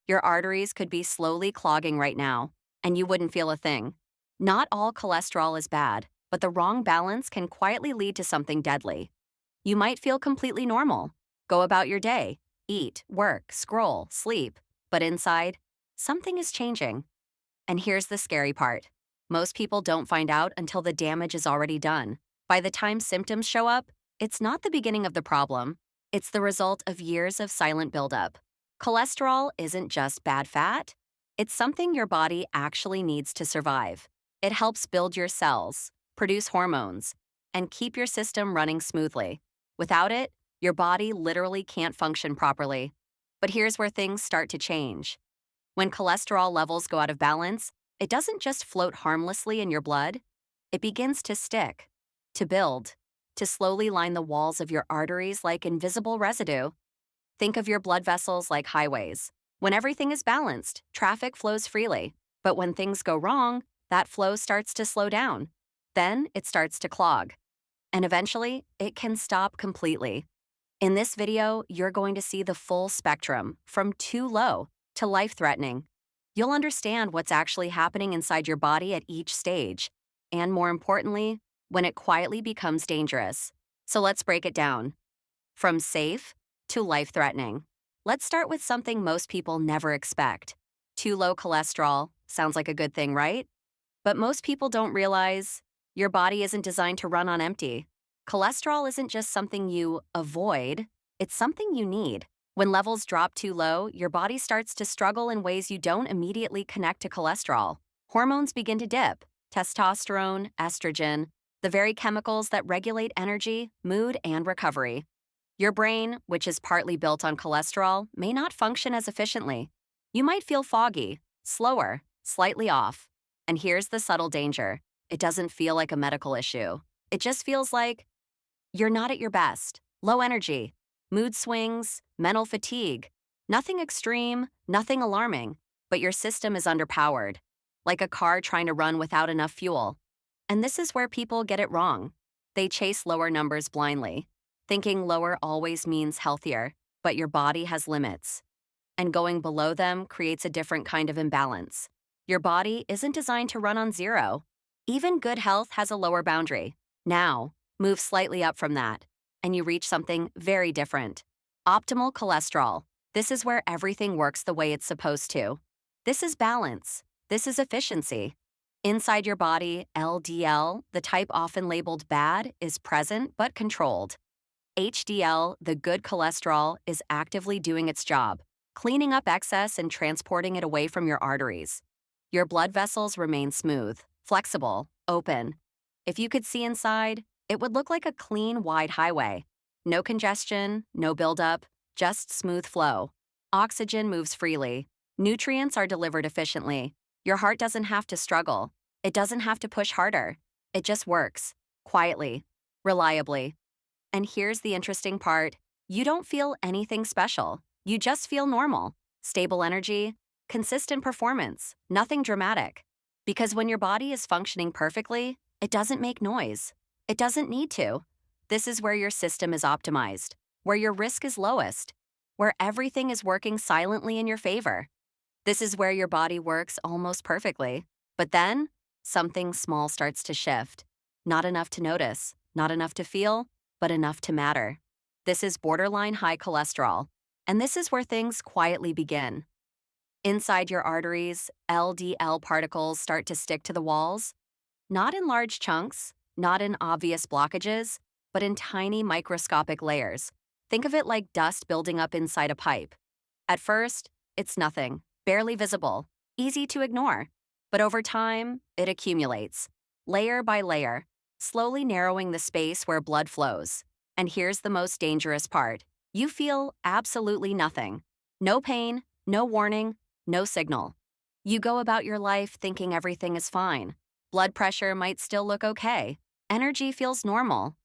Your arteries could be slowly clogging right now, and you wouldn't feel a thing. Not all cholesterol is bad, but the wrong balance can quietly lead to something deadly. You might feel completely normal, go about your day, eat, work, scroll, sleep, but inside, something is changing. And here's the scary part. Most people don't find out until the damage is already done. By the time symptoms show up, it's not the beginning of the problem, it's the result of years of silent buildup. Cholesterol isn't just bad fat, it's something your body actually needs to survive. It helps build your cells, produce hormones, and keep your system running smoothly. Without it, your body literally can't function properly. But here's where things start to change. When cholesterol levels go out of balance, it doesn't just float harmlessly in your blood, it begins to stick, to build, to slowly line the walls of your arteries like invisible residue. Think of your blood vessels like highways. When everything is balanced, traffic flows freely. But when things go wrong, that flow starts to slow down. Then it starts to clog. And eventually, it can stop completely. In this video, you're going to see the full spectrum, from too low to life-threatening. You'll understand what's actually happening inside your body at each stage, and more importantly, when it quietly becomes dangerous. So let's break it down. From safe to life-threatening. Let's start with something most people never expect. Too low cholesterol sounds like a good thing, right? But most people don't realize your body isn't designed to run on empty. Cholesterol isn't just something you avoid, it's something you need. When levels drop too low, your body starts to struggle in ways you don't immediately connect to cholesterol. Hormones begin to dip: testosterone, estrogen, the very chemicals that regulate energy, mood, and recovery. Your brain, which is partly built on cholesterol, may not function as efficiently. You might feel foggy, slower, slightly off. And here's the subtle danger. It doesn't feel like a medical issue. It just feels like you're not at your best. Low energy, mood swings, mental fatigue. Nothing extreme, nothing alarming, but your system is underpowered, like a car trying to run without enough fuel. And this is where people get it wrong. They chase lower numbers blindly, thinking lower always means healthier, but your body has limits. And going below them creates a different kind of imbalance. Your body isn't designed to run on zero. Even good health has a lower boundary. Now, move slightly up from that, and you reach something very different. Optimal cholesterol. This is where everything works the way it's supposed to. This is balance. This is efficiency. Inside your body, LDL, the type often labeled bad, is present but controlled. HDL, the good cholesterol, is actively doing its job, cleaning up excess and transporting it away from your arteries. Your blood vessels remain smooth, flexible, open. If you could see inside, it would look like a clean, wide highway. No congestion, no buildup, just smooth flow. Oxygen moves freely. Nutrients are delivered efficiently. Your heart doesn't have to struggle. It doesn't have to push harder. It just works, quietly, reliably. And here's the interesting part. You don't feel anything special. You just feel normal. Stable energy, consistent performance, nothing dramatic. Because when your body is functioning perfectly, it doesn't make noise. It doesn't need to. This is where your system is optimized, where your risk is lowest, where everything is working silently in your favor. This is where your body works almost perfectly. But then, something small starts to shift. Not enough to notice, not enough to feel, but enough to matter. This is borderline high cholesterol, and this is where things quietly begin. Inside your arteries, LDL particles start to stick to the walls, not in large chunks, not in obvious blockages, but in tiny microscopic layers. Think of it like dust building up inside a pipe. At first, it's nothing, barely visible, easy to ignore. But over time, it accumulates, layer by layer, slowly narrowing the space where blood flows. And here's the most dangerous part. You feel absolutely nothing. No pain, no warning, no signal. You go about your life thinking everything is fine. Blood pressure might still look okay. Energy feels normal.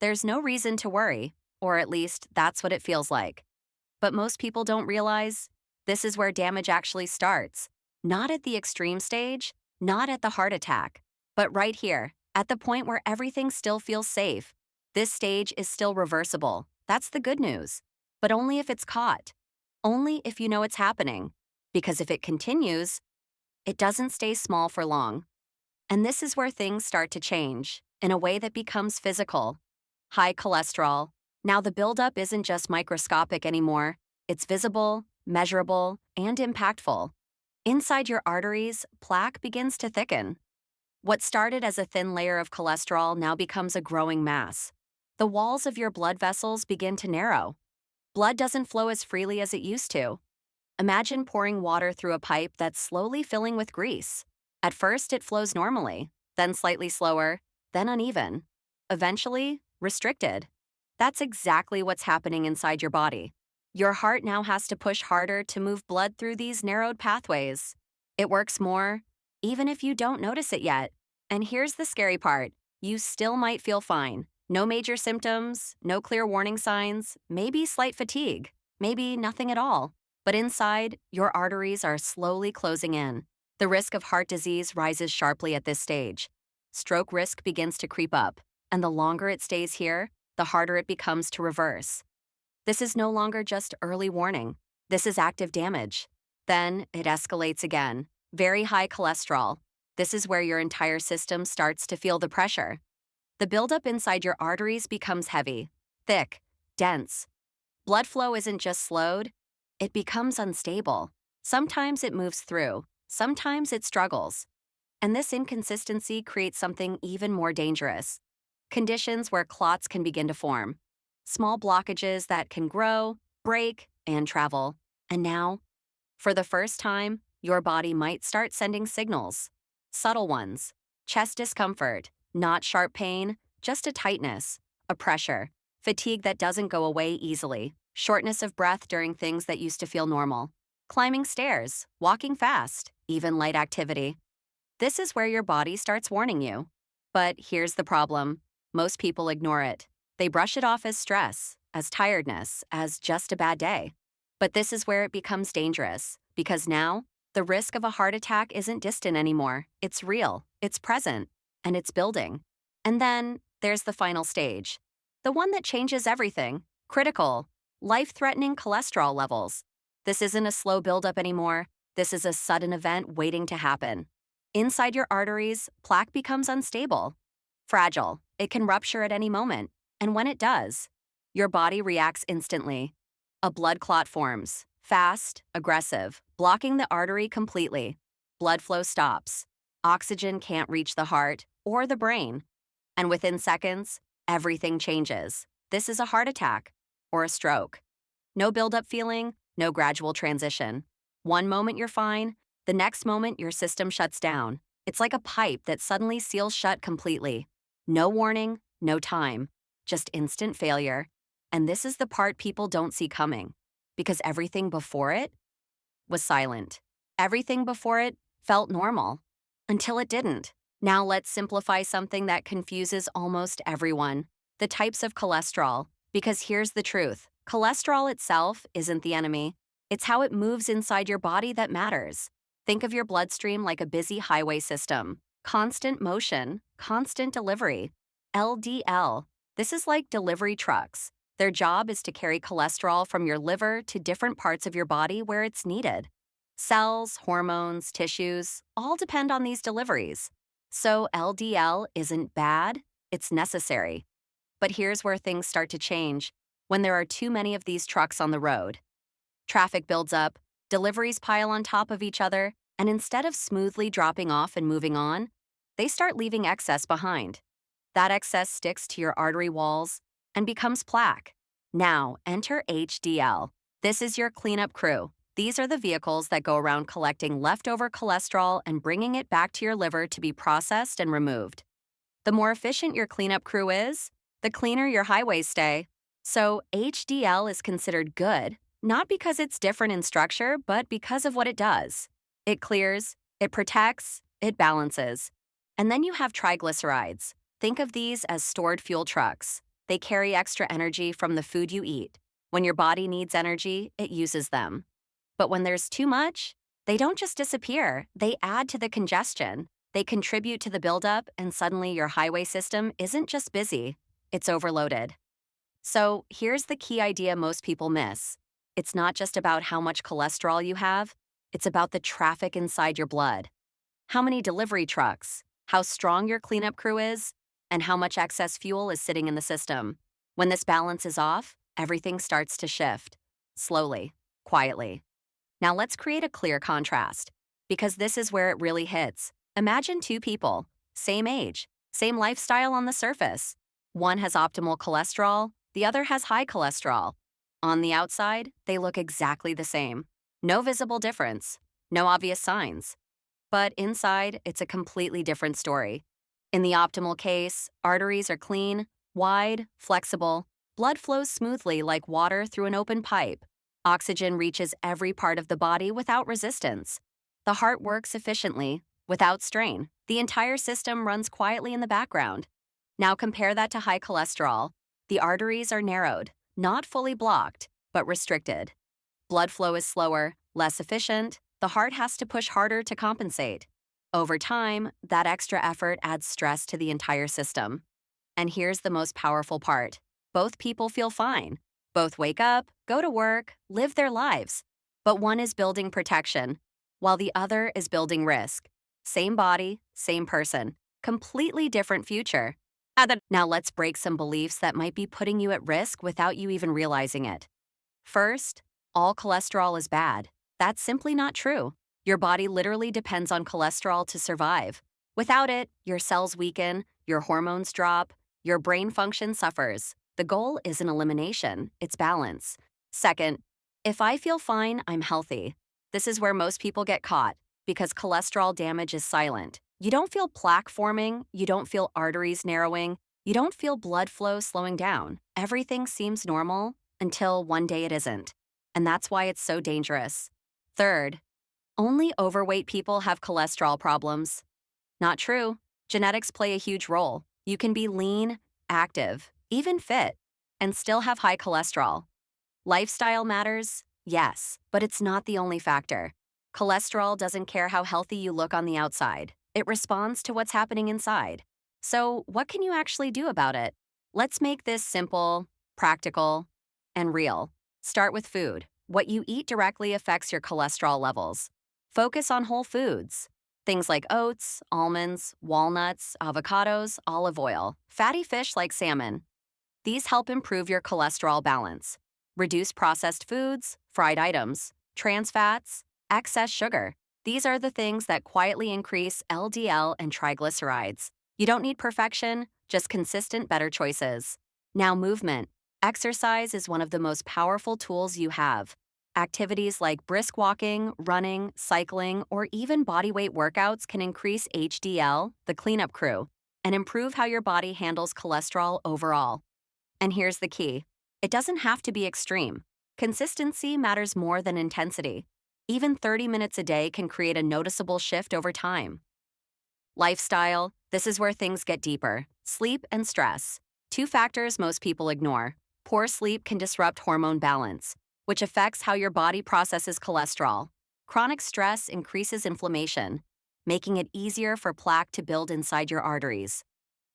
There's no reason to worry, or at least that's what it feels like. But most people don't realize this is where damage actually starts. Not at the extreme stage, not at the heart attack, but right here, at the point where everything still feels safe. This stage is still reversible. That's the good news. But only if it's caught. Only if you know it's happening. Because if it continues, it doesn't stay small for long. And this is where things start to change in a way that becomes physical. High cholesterol. Now, the buildup isn't just microscopic anymore, it's visible, measurable, and impactful. Inside your arteries, plaque begins to thicken. What started as a thin layer of cholesterol now becomes a growing mass. The walls of your blood vessels begin to narrow. Blood doesn't flow as freely as it used to. Imagine pouring water through a pipe that's slowly filling with grease. At first, it flows normally, then slightly slower, then uneven. Eventually, restricted. That's exactly what's happening inside your body. Your heart now has to push harder to move blood through these narrowed pathways. It works more, even if you don't notice it yet. And here's the scary part, you still might feel fine. No major symptoms, no clear warning signs, maybe slight fatigue, maybe nothing at all. But inside, your arteries are slowly closing in. The risk of heart disease rises sharply at this stage. Stroke risk begins to creep up, and the longer it stays here, the harder it becomes to reverse. This is no longer just early warning. This is active damage. Then it escalates again. Very high cholesterol. This is where your entire system starts to feel the pressure. The buildup inside your arteries becomes heavy, thick, dense. Blood flow isn't just slowed, it becomes unstable. Sometimes it moves through, sometimes it struggles. And this inconsistency creates something even more dangerous. Conditions where clots can begin to form. Small blockages that can grow, break, and travel. And now, for the first time, your body might start sending signals. Subtle ones. Chest discomfort, not sharp pain, just a tightness, a pressure. Fatigue that doesn't go away easily. Shortness of breath during things that used to feel normal. Climbing stairs, walking fast, even light activity. This is where your body starts warning you. But here's the problem. Most people ignore it. They brush it off as stress, as tiredness, as just a bad day. But this is where it becomes dangerous, because now, the risk of a heart attack isn't distant anymore. It's real, it's present, and it's building. And then, there's the final stage. The one that changes everything. Critical, life-threatening cholesterol levels. This isn't a slow buildup anymore. This is a sudden event waiting to happen. Inside your arteries, plaque becomes unstable. Fragile. It can rupture at any moment. And when it does, your body reacts instantly. A blood clot forms, fast, aggressive, blocking the artery completely. Blood flow stops. Oxygen can't reach the heart or the brain. And within seconds, everything changes. This is a heart attack or a stroke. No buildup feeling, no gradual transition. One moment you're fine, the next moment your system shuts down. It's like a pipe that suddenly seals shut completely. No warning, no time, just instant failure. And this is the part people don't see coming, because everything before it was silent. Everything before it felt normal, until it didn't. Now let's simplify something that confuses almost everyone, the types of cholesterol, because here's the truth. Cholesterol itself isn't the enemy. It's how it moves inside your body that matters. Think of your bloodstream like a busy highway system. Constant motion, constant delivery. LDL. This is like delivery trucks. Their job is to carry cholesterol from your liver to different parts of your body where it's needed. Cells, hormones, tissues, all depend on these deliveries. So LDL isn't bad, it's necessary. But here's where things start to change. When there are too many of these trucks on the road. Traffic builds up, deliveries pile on top of each other, and instead of smoothly dropping off and moving on, they start leaving excess behind. That excess sticks to your artery walls and becomes plaque. Now, enter HDL. This is your cleanup crew. These are the vehicles that go around collecting leftover cholesterol and bringing it back to your liver to be processed and removed. The more efficient your cleanup crew is, the cleaner your highways stay. So HDL is considered good, not because it's different in structure, but because of what it does. It clears, it protects, it balances. And then you have triglycerides. Think of these as stored fuel trucks. They carry extra energy from the food you eat. When your body needs energy, it uses them. But when there's too much, they don't just disappear, they add to the congestion. They contribute to the buildup, and suddenly your highway system isn't just busy, it's overloaded. So here's the key idea most people miss. It's not just about how much cholesterol you have, It's about the traffic inside your blood. How many delivery trucks, how strong your cleanup crew is, and how much excess fuel is sitting in the system. When this balance is off, everything starts to shift. Slowly, quietly. Now let's create a clear contrast, because this is where it really hits. Imagine two people, same age, same lifestyle on the surface. One has optimal cholesterol, the other has high cholesterol. On the outside, they look exactly the same. No visible difference, no obvious signs. But inside, it's a completely different story. In the optimal case, arteries are clean, wide, flexible, blood flows smoothly like water through an open pipe. Oxygen reaches every part of the body without resistance. The heart works efficiently, without strain. The entire system runs quietly in the background. Now compare that to high cholesterol. The arteries are narrowed, not fully blocked, but restricted. Blood flow is slower, less efficient. The heart has to push harder to compensate. Over time, that extra effort adds stress to the entire system. And here's the most powerful part. Both people feel fine. Both wake up, go to work, live their lives. But one is building protection, while the other is building risk. Same body, same person, completely different future. Now let's break some beliefs that might be putting you at risk without you even realizing it. First, all cholesterol is bad. That's simply not true. Your body literally depends on cholesterol to survive. Without it, your cells weaken, your hormones drop, your brain function suffers. The goal isn't elimination, it's balance. Second, if I feel fine, I'm healthy. This is where most people get caught, because cholesterol damage is silent. You don't feel plaque forming, you don't feel arteries narrowing, you don't feel blood flow slowing down. Everything seems normal until one day it isn't. And that's why it's so dangerous. Third, only overweight people have cholesterol problems. Not true. Genetics play a huge role. You can be lean, active, even fit, and still have high cholesterol. Lifestyle matters, yes, but it's not the only factor. Cholesterol doesn't care how healthy you look on the outside. It responds to what's happening inside. So, what can you actually do about it? Let's make this simple, practical, and real. Start with food. What you eat directly affects your cholesterol levels. Focus on whole foods. Things like oats, almonds, walnuts, avocados, olive oil, fatty fish like salmon. These help improve your cholesterol balance. Reduce processed foods, fried items, trans fats, excess sugar. These are the things that quietly increase LDL and triglycerides. You don't need perfection, just consistent better choices. Now, movement. Exercise is one of the most powerful tools you have. Activities like brisk walking, running, cycling, or even bodyweight workouts can increase HDL, the cleanup crew, and improve how your body handles cholesterol overall. And here's the key. It doesn't have to be extreme. Consistency matters more than intensity. Even 30 minutes a day can create a noticeable shift over time. Lifestyle. This is where things get deeper. Sleep and stress. Two factors most people ignore. Poor sleep can disrupt hormone balance, which affects how your body processes cholesterol. Chronic stress increases inflammation, making it easier for plaque to build inside your arteries.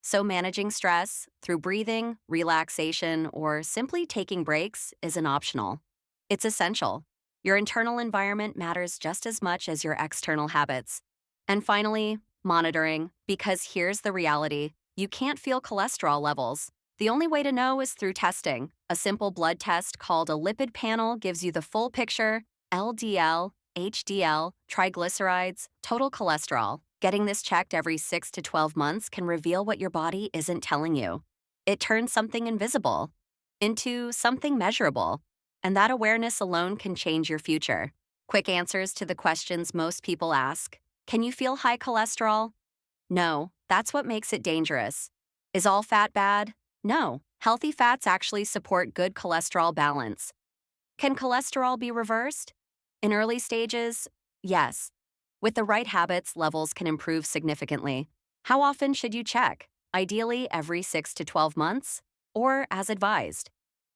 So managing stress through breathing, relaxation, or simply taking breaks isn't optional. It's essential. Your internal environment matters just as much as your external habits. And finally, monitoring, because here's the reality. You can't feel cholesterol levels. The only way to know is through testing. A simple blood test called a lipid panel gives you the full picture: LDL, HDL, triglycerides, total cholesterol. Getting this checked every 6 to 12 months can reveal what your body isn't telling you. It turns something invisible into something measurable, and that awareness alone can change your future. Quick answers to the questions most people ask. Can you feel high cholesterol? No, that's what makes it dangerous. Is all fat bad? No, healthy fats actually support good cholesterol balance. Can cholesterol be reversed? In early stages, yes. With the right habits, levels can improve significantly. How often should you check? Ideally, every 6 to 12 months, or as advised.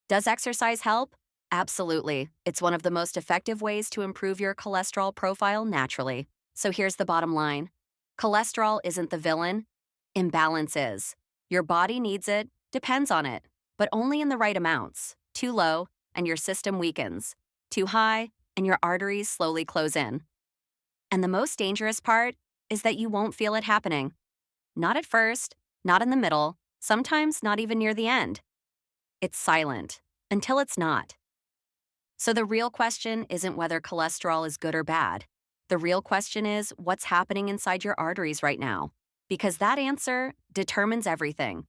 Does exercise help? Absolutely. It's one of the most effective ways to improve your cholesterol profile naturally. So here's the bottom line. Cholesterol isn't the villain. Imbalance is. Your body needs it, depends on it, but only in the right amounts. Too low, and your system weakens. Too high, and your arteries slowly close in. And the most dangerous part is that you won't feel it happening. Not at first, not in the middle, sometimes not even near the end. It's silent until it's not. So the real question isn't whether cholesterol is good or bad. The real question is what's happening inside your arteries right now. Because that answer determines everything.